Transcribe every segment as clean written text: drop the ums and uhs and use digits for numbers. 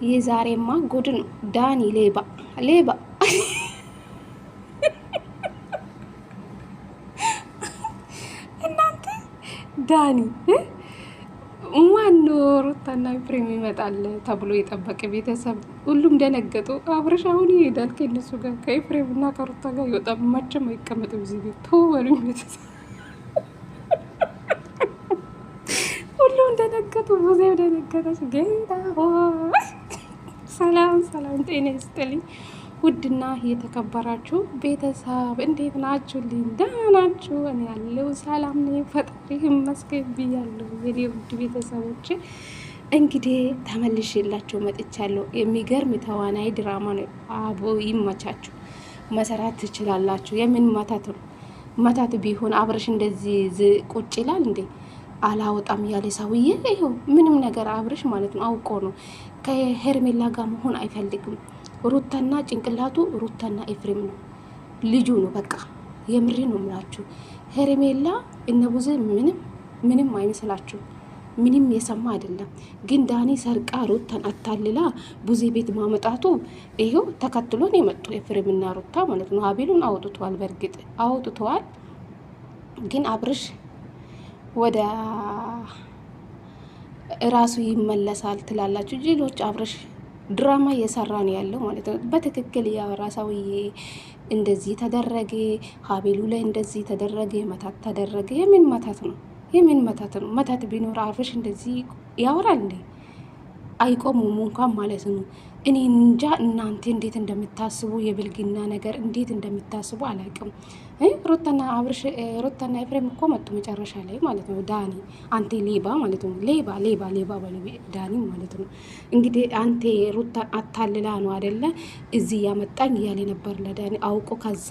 የዛሬማ ጉድ ነው። ዳኒ ሌባ ሌባ እናንተ ዳኒ ማነው ሩታና ኤፍሬም ይመጣል ተብሎ የጠበቀ ቤተሰብ ሁሉም ደነገጡ። አብረሽ አሁን ይሄዳል ከእነሱ ጋር ከኤፍሬም እና ከሩታ ጋር ይወጣል። መቼም አይቀመጥም እዚህ ቤት ተወሉኝ ቤተሰብ ሁሉም ደነገጡ። ብዙም ደነገጠች። ጌታ ሰላም ሰላም፣ ጤና ይስጥልኝ ውድና የተከበራችሁ ቤተሰብ እንዴት ናችሁልኝ? ደህና ናችሁ? እኔ ያለው ሰላም ነኝ፣ ፈጣሪ ይመስገን ብያለሁ። የኔ ውድ ቤተሰቦች እንግዲህ ተመልሼላችሁ መጥቻለሁ። የሚገርም ተዋናይ ድራማ ነው። አቦ ይመቻችሁ፣ መሰራት ትችላላችሁ። የምን መታት ነው? መታት ቢሆን አብረሽ እንደዚህ ቁጭ ይላል እንዴ? አላወጣም ያለ ሰውዬ ይኸው ምንም ነገር አብረሽ ማለት ነው አውቆ ነው ከሄርሜላ ጋር መሆን አይፈልግም። ሩታና ጭንቅላቱ ሩታና ኤፍሬም ነው፣ ልጁ ነው። በቃ የምሬ ነው የምላችሁ። ሄርሜላ እነ ቡዜ ምንም አይመስላችሁ፣ ምንም የሰማ አይደለም። ግን ዳኒ ሰርቃ ሩታን አታልላ ቡዜ ቤት ማመጣቱ ይሄው ተከትሎን የመጡ ኤፍሬምና ሩታ ማለት ነው። አቤሉን አውጥተዋል፣ በእርግጥ አውጥተዋል። ግን አብርሽ ወደ ራሱ ይመለሳል ትላላችሁ ጅሎች። አብርሽ ድራማ እየሰራ ነው ያለው ማለት ነው። በትክክል ያወራ ሰውዬ እንደዚህ ተደረገ፣ ሀቤሉ ላይ እንደዚህ ተደረገ፣ መታት ተደረገ። የምን መታት ነው? የምን መታት ነው? መታት ቢኖር አብርሽ እንደዚህ ያወራል እንዴ? አይቆሙም እንኳን ማለት ነው። እኔ እንጃ እናንተ እንዴት እንደምታስቡ የብልግና ነገር እንዴት እንደምታስቡ አላውቅም። ሩታና አብርሽ ሩታና ኤፍሬም እኮ መጡ መጨረሻ ላይ ማለት ነው። ዳኒ አንተ ሌባ ማለት ነው። ሌባ ሌባ ሌባ ዳኒ ማለት ነው። እንግዲህ አንተ ሩታን አታልላ ነው አይደለ እዚህ ያመጣኝ እያለ ነበር ለዳኒ አውቆ። ከዛ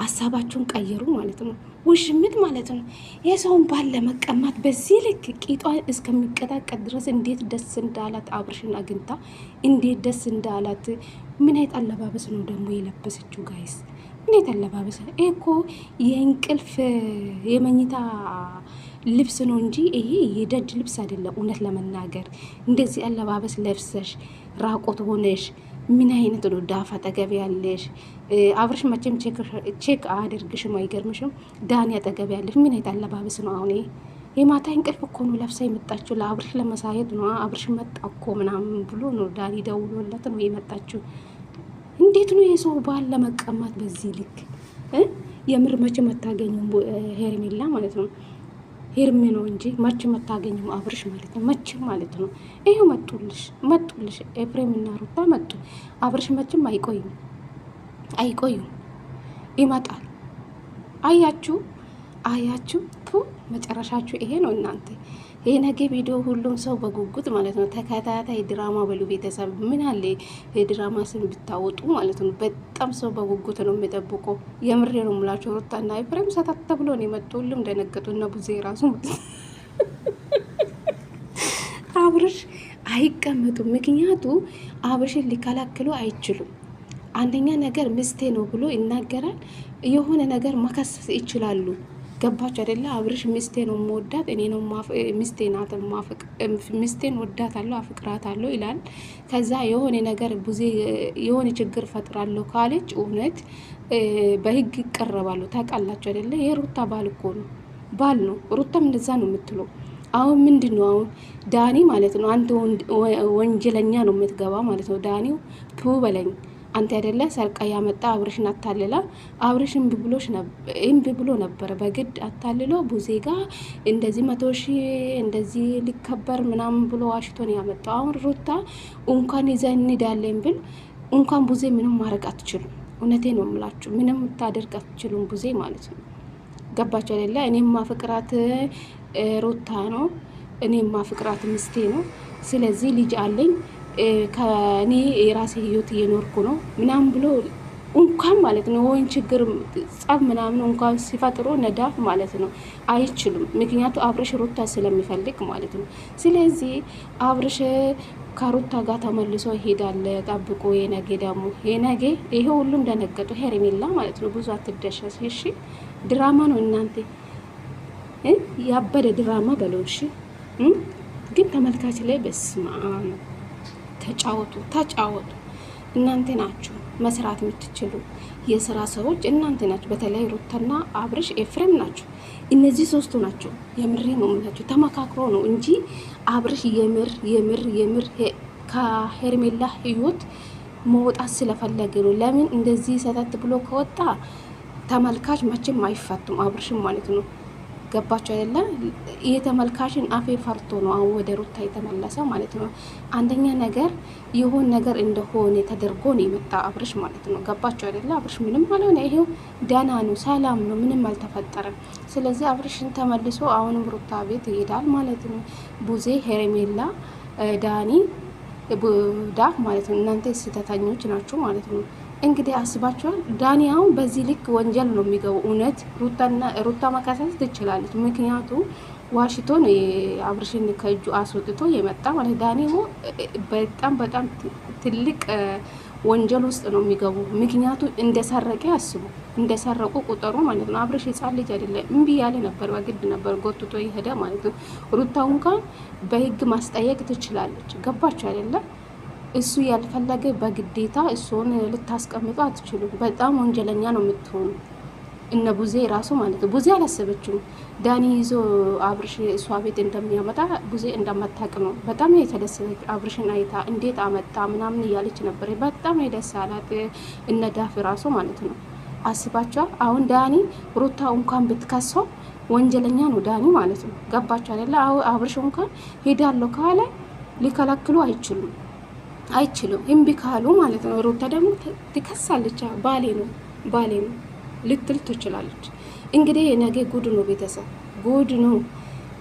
ሀሳባችሁን ቀየሩ ማለት ነው። ውሽምት ማለት ነው። የሰውን ባል ለመቀማት በዚህ ልክ ቂጧ እስከሚቀጣቀጥ ድረስ እንዴት ደስ እንዳላት አብርሽን አግኝታ እንዴት ደስ እንዳላት። ምን አይነት አለባበስ ነው ደግሞ የለበሰችው ጋይስ? ምን አይነት አለባበስ እኮ የእንቅልፍ የመኝታ ልብስ ነው እንጂ ይሄ የደጅ ልብስ አይደለም። እውነት ለመናገር እንደዚህ አለባበስ ለብሰሽ ራቆት ሆነሽ ምን አይነት ነው? ዳፋ አጠገብ ያለሽ አብርሽ መቼም ቼክ አያደርግሽም፣ አይገርምሽም? ዳኒ አጠገብ ያለሽ ምን አይነት አለባበስ ነው? አሁን የማታ እንቅልፍ እኮ ነው ለብሳ የመጣችው። ለአብርሽ ለመሳየት ነው። አብርሽ መጣ እኮ ምናምን ብሎ ነው ዳኒ ደውሎለት ነው የመጣችው። እንዴት ነው የሰው ባል ለመቀማት በዚህ ልክ? የምር መቼም አታገኙም ሄርሜላ ማለት ነው። ሄርሜ ነው እንጂ መቼም አታገኙም አብርሽ ማለት ነው። መቼም ማለት ነው። ይሄው መጡልሽ ኤፍሬም እና ሩታ መጡ። አብርሽ መቼም አይቆዩም፣ ይመጣል። አያችሁ መጨረሻችሁ ይሄ ነው እናንተ። ይሄ ነገ ቪዲዮ ሁሉም ሰው በጉጉት ማለት ነው። ተከታታይ ድራማ በሉ ቤተሰብ። ምን አለ የድራማ ስም ብታወጡ ማለት ነው። በጣም ሰው በጉጉት ነው የሚጠብቀው። የምሬ ነው የምላቸው። ሩታና ኤፍሬም ሰታት ብሎ ነው የመጡ። ሁሉም ደነገጡ። እና ቡዜ ራሱ አብርሽ አይቀመጡም። ምክንያቱ አብርሽን ሊከላከሉ አይችሉም። አንደኛ ነገር ምስቴ ነው ብሎ ይናገራል። የሆነ ነገር መከሰስ ይችላሉ። ገባች አይደለ? አብርሽ ሚስቴ ነው የምወዳት እኔ ነው ሚስቴ ናት ሚስቴን ወዳታለሁ አፍቅራታለሁ ይላል። ከዛ የሆነ ነገር ቡዜ የሆነ ችግር ፈጥራለሁ ካለች እውነት በህግ ይቀርባሉ። ታውቃላችሁ አይደለ? የሩታ ባል እኮ ነው፣ ባል ነው። ሩታም እንደዛ ነው የምትለው። አሁን ምንድን ነው አሁን ዳኒ ማለት ነው አንተ ወንጀለኛ ነው የምትገባ ማለት ነው። ዳኒው ፑ በለኝ አንተ አይደለ ሰርቃ ያመጣ አብርሽን አታልላ። አብርሽን እምቢ ብሎ ነበረ በግድ አታልሎ ቡዜ ጋር እንደዚህ 100 ሺህ እንደዚህ ሊከበር ምናምን ብሎ ዋሽቶን ያመጣው። አሁን ሩታ እንኳን ይዘን እንሄዳለን ብል እንኳን ቡዜ ምንም ማድረግ አትችሉም። እውነቴ ነው የምላችሁ፣ ምንም ታደርግ አትችሉም ቡዜ ማለት ነው። ገባችሁ አይደለ? እኔም ማፍቅራት ሩታ ነው፣ እኔም ማፍቅራት ምስቴ ነው። ስለዚህ ልጅ አለኝ ከኔ የራሴ ህይወት እየኖርኩ ነው ምናምን ብሎ እንኳን ማለት ነው ወይን ችግር ጸብ ምናምን እንኳን ሲፈጥሩ ነዳፍ ማለት ነው አይችሉም። ምክንያቱ አብርሽ ሩታ ስለሚፈልግ ማለት ነው። ስለዚህ አብርሽ ከሩታ ጋር ተመልሶ ይሄዳል። ጠብቆ የነገ ደግሞ የነገ ይሄ ሁሉም ደነገጡ። ሄርሜላ ማለት ነው። ብዙ አትደሸስ እሺ። ድራማ ነው እናንተ ያበደ ድራማ በለው እሺ። ግን ተመልካች ላይ በስማ ተጫወቱ። እናንተ ናችሁ መስራት የምትችሉ የስራ ሰዎች እናንተ ናችሁ። በተለይ ሩታና አብርሽ ኤፍሬም ናቸው። እነዚህ ሶስቱ ናቸው። የምሬ ነው የምላችሁ። ተመካክሮ ነው እንጂ አብርሽ የምር ከሄርሜላ ህይወት መውጣት ስለፈለገ ነው። ለምን እንደዚህ ሰተት ብሎ ከወጣ ተመልካች መቼም አይፈቱም። አብርሽም ማለት ነው። ገባቸው አይደለ? የተመልካችን አፌ ፈርቶ ነው አሁን ወደ ሩታ የተመለሰ ማለት ነው። አንደኛ ነገር ይሁን ነገር እንደሆነ ተደርጎ ነው የመጣ አብርሽ ማለት ነው። ገባቸው አይደለ? አብርሽ ምንም አልሆነ፣ ይሄው ደህና ነው፣ ሰላም ነው፣ ምንም አልተፈጠረም። ስለዚህ አብርሽን ተመልሶ አሁንም ሩታ ቤት ይሄዳል ማለት ነው። ቡዜ፣ ሄርሜላ፣ ዳኒ ዳፍ ማለት ነው። እናንተ ስህተተኞች ናችሁ ማለት ነው። እንግዲህ አስባችኋል። ዳኒ አሁን በዚህ ልክ ወንጀል ነው የሚገቡ። እውነት ሩታ መካሰስ ትችላለች። ምክንያቱ ዋሽቶ ነው አብርሽን ከእጁ አስወጥቶ የመጣ ማለት ዳኒ በጣም ትልቅ ወንጀል ውስጥ ነው የሚገቡ። ምክንያቱ እንደሰረቀ አስቡ፣ እንደሰረቁ ቁጠሩ ማለት ነው። አብርሽ ሕፃን ልጅ አይደለም፣ እምቢ ያለ ነበር፣ በግድ ነበር ጎትቶ ይሄደ ማለት ነው። ሩታ እንኳን በህግ ማስጠየቅ ትችላለች። ገባችሁ አይደለም? እሱ ያልፈለገ በግዴታ እሱን ልታስቀምጡ አትችሉም። በጣም ወንጀለኛ ነው የምትሆኑ። እነ ቡዜ ራሱ ማለት ነው። ቡዜ አላሰበችም ዳኒ ይዞ አብርሽ እሷ ቤት እንደሚያመጣ ቡዜ እንደማታቅ ነው። በጣም የተደሰተች አብርሽን አይታ እንዴት አመጣ ምናምን እያለች ነበር። በጣም የደስ አላት። እነ ዳፍ ራሱ ማለት ነው። አስባቸዋል። አሁን ዳኒ ሩታ እንኳን ብትከሰው ወንጀለኛ ነው ዳኒ ማለት ነው። ገባቸው አይደለ? አብርሽ እንኳን ሄዳለሁ ካለ ሊከለክሉ አይችሉም እምቢ ካሉ ማለት ነው። ሩታ ደግሞ ትከሳለች። ባሌ ነው ልትል ትችላለች። እንግዲህ ነገ ጉድ ነው ቤተሰብ፣ ጉድ ነው።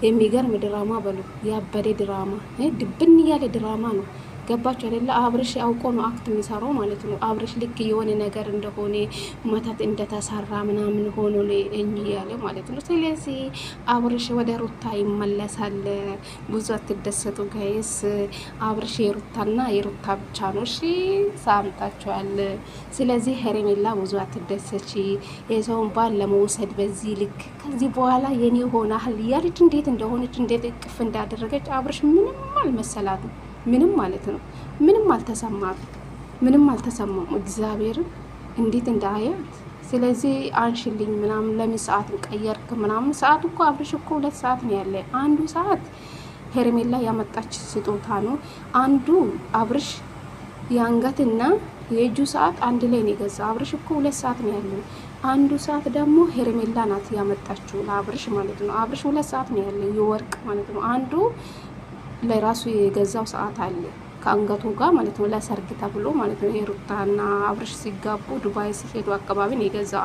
የሚገርም ድራማ በሉ፣ ያበደ ድራማ፣ ድብን ያለ ድራማ ነው። ገባችሁ አይደለ? አብርሽ አውቆ ነው አክት የሚሰራው ማለት ነው። አብርሽ ልክ የሆነ ነገር እንደሆነ መተት እንደተሰራ ምናምን ሆኖ ያለ ማለት ነው። ስለዚህ አብርሽ ወደ ሩታ ይመለሳል። ብዙ አትደሰቱ ጋይስ። አብርሽ የሩታና የሩታ ብቻ ነው። እሺ ሳምታችኋል። ስለዚህ ሄርሜላ ብዙ አትደሰች። የሰውን ባል ለመውሰድ በዚህ ልክ ከዚህ በኋላ የኔ ሆናል ያለች እንዴት እንደሆነች እንዴት እቅፍ እንዳደረገች አብርሽ ምንም አልመሰላትም። ምንም ማለት ነው። ምንም አልተሰማም። እግዚአብሔርን እንዴት እንዳያት። ስለዚህ አንሽልኝ ምናምን ለምን ሰዓት ቀየርክ ምናምን። ሰዓት እኮ አብርሽ እኮ 2 ሰዓት ነው ያለ። አንዱ ሰዓት ሄርሜላ ያመጣች ስጦታ ነው። አንዱ አብርሽ የአንገትና የእጁ ሰዓት አንድ ላይ ነው የገዛ። አብርሽ እኮ 2 ሰዓት ነው ያለ። አንዱ ሰዓት ደግሞ ሄርሜላ ናት ያመጣችው ለአብርሽ ማለት ነው። አብርሽ 2 ሰዓት ነው ያለ የወርቅ ማለት ነው። አንዱ ለራሱ የገዛው ሰዓት አለ ከአንገቱ ጋር ማለት ነው። ለሰርግ ተብሎ ማለት ነው። የሩታና አብርሽ ሲጋቡ ዱባይ ሲሄዱ አካባቢ ነው የገዛው።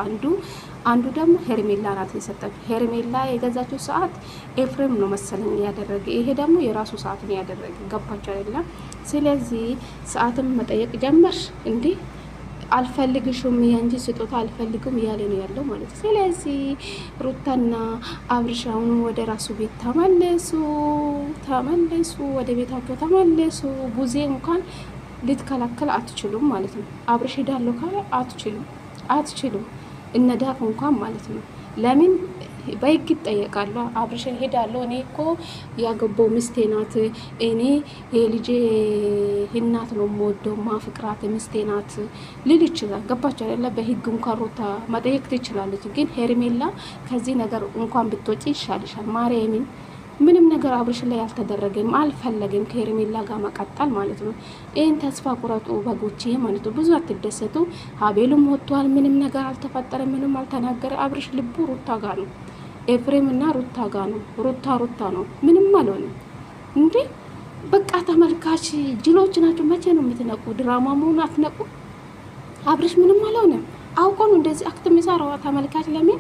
አንዱ ደግሞ ሄርሜላ ናት የሰጠች። ሄርሜላ የገዛችው ሰዓት ኤፍሬም ነው መሰለኝ ያደረገ። ይሄ ደግሞ የራሱ ሰዓት ነው ያደረገ። ገባችሁ አይደለም? ስለዚህ ሰዓትም መጠየቅ ጀመርሽ እንዴ? አልፈልግሽም ያንቺ ስጦታ አልፈልግም እያለ ነው ያለው ማለት ነው። ስለዚህ ሩታና አብርሽ አሁን ወደ ራሱ ቤት ተመለሱ፣ ወደ ቤታቸው ተመለሱ። ቡዜ እንኳን ልትከላከል አትችሉም ማለት ነው። አብርሽ ሄዳለሁ ካለ አትችሉም። እነዳፍ እንኳን ማለት ነው። ለምን በህግ ይጠየቃሉ። አብርሽን ሄዳለሁ እኔ እኮ ያገባው ሚስቴ ናት፣ እኔ የልጄ እናት ነው የምወደው ማፍቅራት ሚስቴ ናት ልል ይችላል። ገባችሁ አይደለ? በህግ እንኳን ሩታ መጠየቅ ትችላለች። ግን ሄርሜላ ከዚህ ነገር እንኳን ብትወጪ ይሻልሻል። ማርያምን ምንም ነገር አብርሽ ላይ ያልተደረገም አልፈለገም ከሄርሜላ ጋር መቀጠል ማለት ነው። ይህን ተስፋ ቁረጡ በጎቼ ማለት ነው። ብዙ አትደሰቱ። ሀቤሉም ወጥቷል። ምንም ነገር አልተፈጠረ፣ ምንም አልተናገረ። አብርሽ ልቡ ሩታ ጋር ነው። ኤፍሬም እና ሩታ ጋር ነው። ሩታ ነው። ምንም አልሆነም እንዴ። በቃ ተመልካች ጅሎች ናቸው። መቼ ነው የምትነቁ? ድራማ መሆኑ አትነቁ። አብርሽ ምንም አልሆነም። አውቆ ነው እንደዚህ አክት የሚሰራው። ተመልካች ለምን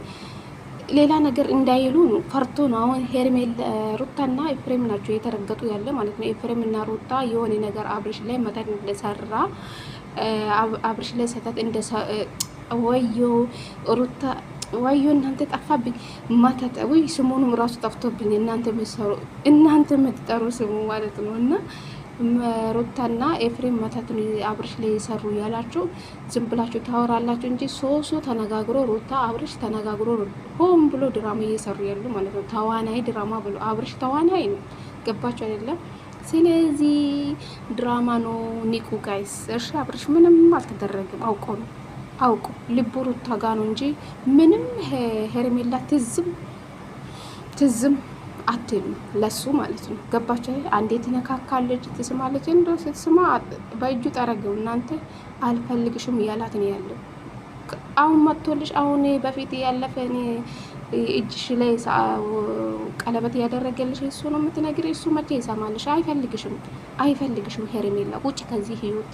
ሌላ ነገር እንዳይሉ ነው፣ ፈርቶ ነው። አሁን ሄርሜላ ሩታና ኤፍሬም ናቸው የተረገጡ ያለ ማለት ነው። ኤፍሬም እና ሩታ የሆነ ነገር አብርሽ ላይ መጠን እንደሰራ አብርሽ ላይ ሰተት ወዮ ሩታ ወዮ እናንተ ጠፋብኝ ማተት ወይ ስሙንም ራሱ ጠፍቶብኝ እናንተ የምትጠሩ ስሙ ማለት ነው። እና ሩታና ኤፍሬም መተትን አብርሽ ላይ የሰሩ ያላችሁ ዝም ብላችሁ ታወራላችሁ እንጂ ሶሱ ተነጋግሮ ሩታ አብርሽ ተነጋግሮ ሆም ብሎ ድራማ እየሰሩ ያሉ ማለት ነው። ተዋናይ ድራማ ብሎ አብርሽ ተዋናይ ነው። ገባችሁ አይደለም? ስለዚህ ድራማ ነው። ኒቁ ጋይስ። እሺ አብርሽ ምንም አልተደረገም። አውቆ ነው አውቆ ልቡ ሩታ ጋ ነው እንጂ ምንም ሄርሜላ ትዝም አትልም ለሱ ማለት ነው። ገባቸው። አንዴ ትነካካለች፣ ትስማለች። እንዶ ስትስማ በእጁ ጠረገው። እናንተ አልፈልግሽም እያላት ነው ያለው። አሁን መጥቶልሽ አሁን በፊት ያለፈ እጅሽ ላይ ቀለበት ያደረገልሽ እሱ ነው የምትነግሪ። እሱ መቼ ይሰማልሽ? አይፈልግሽም ሄርሜላ ውጭ ከዚህ ህይወት።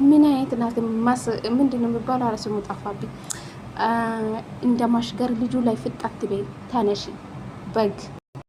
ምን አይነት ናት? ምንድን ነው የሚባለው? ኧረ ስሙ ጠፋብኝ። እንደ ማሽገር ልጁ ላይ ፍጣት በይ ተነሺ በግ